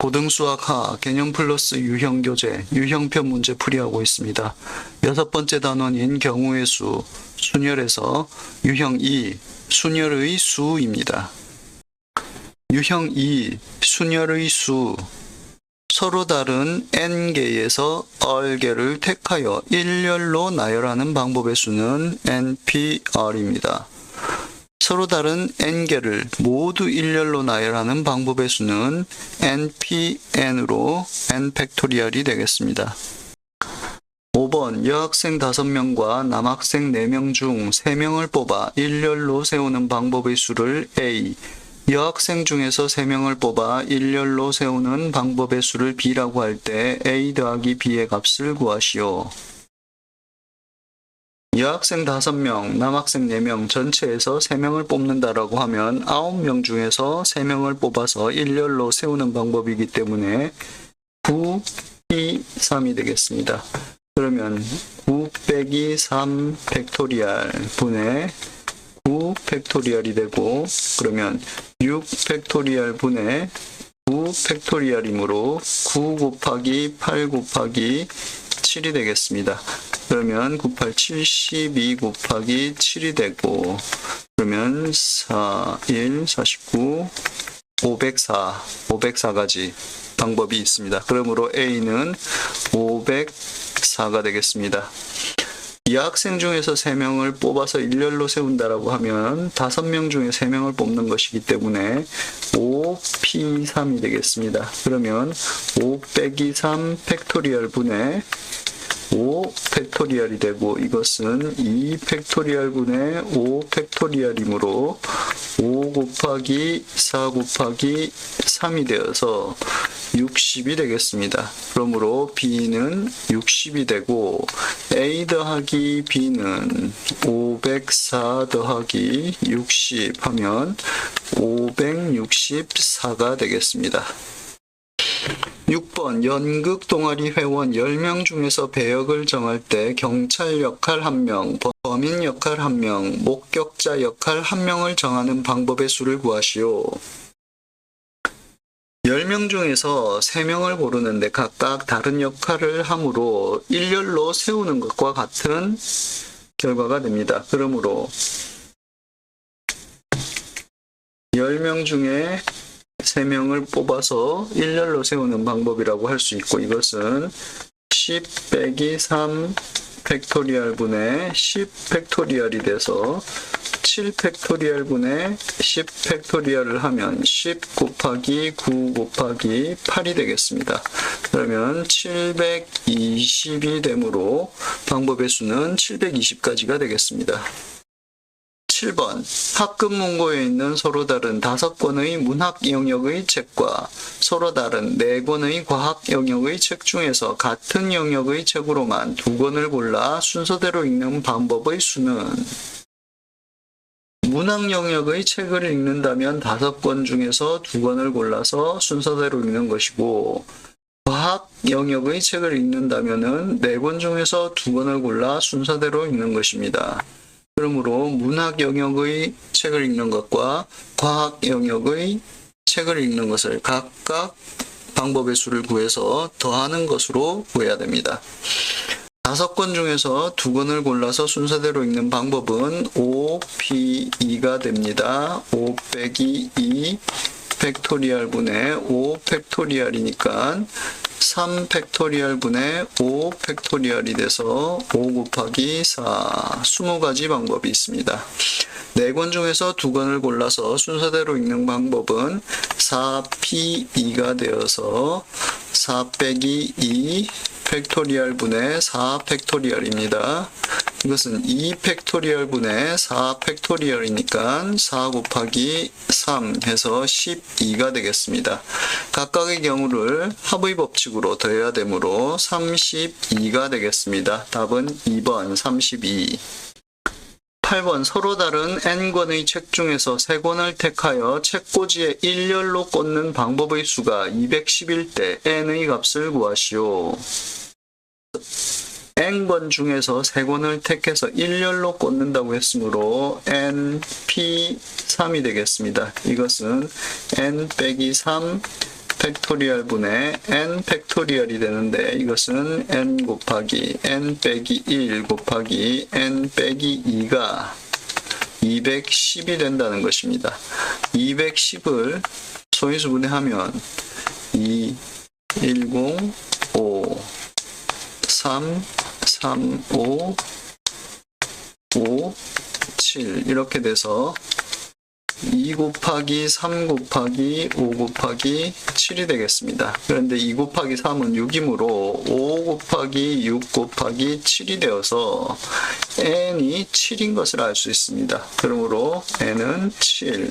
고등수학하 개념 플러스 유형 교재, 유형편 문제 풀이하고 있습니다. 6번째 단원인 경우의 수, 순열에서 유형 2, 순열의 수입니다. 유형 2, 순열의 수, 서로 다른 n개에서 얼개를 택하여 일렬로 나열하는 방법의 수는 nPr입니다. 서로 다른 n개를 모두 일렬로 나열하는 방법의 수는 nPn으로 n팩토리얼이 되겠습니다. 5번 여학생 5명과 남학생 4명 중 3명을 뽑아 일렬로 세우는 방법의 수를 A, 여학생 중에서 3명을 뽑아 일렬로 세우는 방법의 수를 B라고 할 때 A 더하기 B의 값을 구하시오. 여학생 5명, 남학생 4명 전체에서 3명을 뽑는다라고 하면 9명 중에서 3명을 뽑아서 일렬로 세우는 방법이기 때문에 9, 2, 3이 되겠습니다. 그러면 9 빼기 3 팩토리얼 분의 9 팩토리얼이 되고, 그러면 6 팩토리얼 분의 9 팩토리얼이므로 9 곱하기 8 곱하기 7이 되겠습니다. 그러면 9, 8, 72 곱하기 7이 되고, 그러면 4, 1, 49, 504가지 방법이 있습니다. 그러므로 A는 504가 되겠습니다. 이 학생 중에서 3명을 뽑아서 일렬로 세운다라고 하면 5명 중에 3명을 뽑는 것이기 때문에 5P3이 되겠습니다. 그러면 5 빼기 3 팩토리얼 분의 5 팩토리얼이 되고, 이것은 2 팩토리얼 분의 5 팩토리얼이므로 5 곱하기 4 곱하기 3이 되어서 60이 되겠습니다. 그러므로 B는 60이 되고, A 더하기 B는 504 더하기 60 하면 564가 되겠습니다. 6번 연극 동아리 회원 10명 중에서 배역을 정할 때 경찰 역할 1명, 범인 역할 1명, 목격자 역할 1명을 정하는 방법의 수를 구하시오. 10명 중에서 3명을 고르는데 각각 다른 역할을 함으로 일렬로 세우는 것과 같은 결과가 됩니다. 그러므로 10명 중에 3명을 뽑아서 일렬로 세우는 방법이라고 할 수 있고, 이것은 10 빼기 3 팩토리얼 분의 10 팩토리얼이 돼서 7 팩토리얼 분의 10 팩토리얼을 하면 10 곱하기 9 곱하기 8이 되겠습니다. 그러면 720이 되므로 방법의 수는 720가지가 되겠습니다. 7번 학급 문고에 있는 서로 다른 5권의 문학 영역의 책과 서로 다른 4권의 과학 영역의 책 중에서 같은 영역의 책으로만 2권을 골라 순서대로 읽는 방법의 수는, 문학 영역의 책을 읽는다면 5권 중에서 2권을 골라서 순서대로 읽는 것이고, 과학 영역의 책을 읽는다면 4권 중에서 2권을 골라 순서대로 읽는 것입니다. 그러므로 문학 영역의 책을 읽는 것과 과학 영역의 책을 읽는 것을 각각 방법의 수를 구해서 더하는 것으로 구해야 됩니다. 5권 중에서 2권을 골라서 순서대로 읽는 방법은 5P2가 됩니다. 5 빼기 2 팩토리얼 분의 5 팩토리얼이니까 3 팩토리얼 분의 5 팩토리얼이 돼서 5 곱하기 4, 20가지 방법이 있습니다. 4권 중에서 2권을 골라서 순서대로 읽는 방법은 4P2가 되어서 4 빼기 2 팩토리얼 분의 4 팩토리얼입니다. 이것은 2 팩토리얼 분의 4 팩토리얼이니까 4 곱하기 3 해서 12가 되겠습니다. 각각의 경우를 합의 법칙으로 더해야 되므로 32가 되겠습니다. 답은 2번 32. 8번 서로 다른 n권의 책 중에서 3권을 택하여 책꽂이에 일렬로 꽂는 방법의 수가 211대 n의 값을 구하시오. n권 중에서 3권을 택해서 일렬로 꽂는다고 했으므로 np3이 되겠습니다. 이것은 n 빼기 3 팩토리얼 분의 n 팩토리얼이 되는데 이것은 n 곱하기 n 빼기 1 곱하기 n 빼기 2가 210이 된다는 것입니다. 210을 소인수 분해하면 2, 10, 5, 3, 3, 5, 5, 7 이렇게 돼서 2 곱하기 3 곱하기 5 곱하기 7이 되겠습니다. 그런데 2 곱하기 3은 6이므로 5 곱하기 6 곱하기 7이 되어서 n이 7인 것을 알 수 있습니다. 그러므로 n은 7.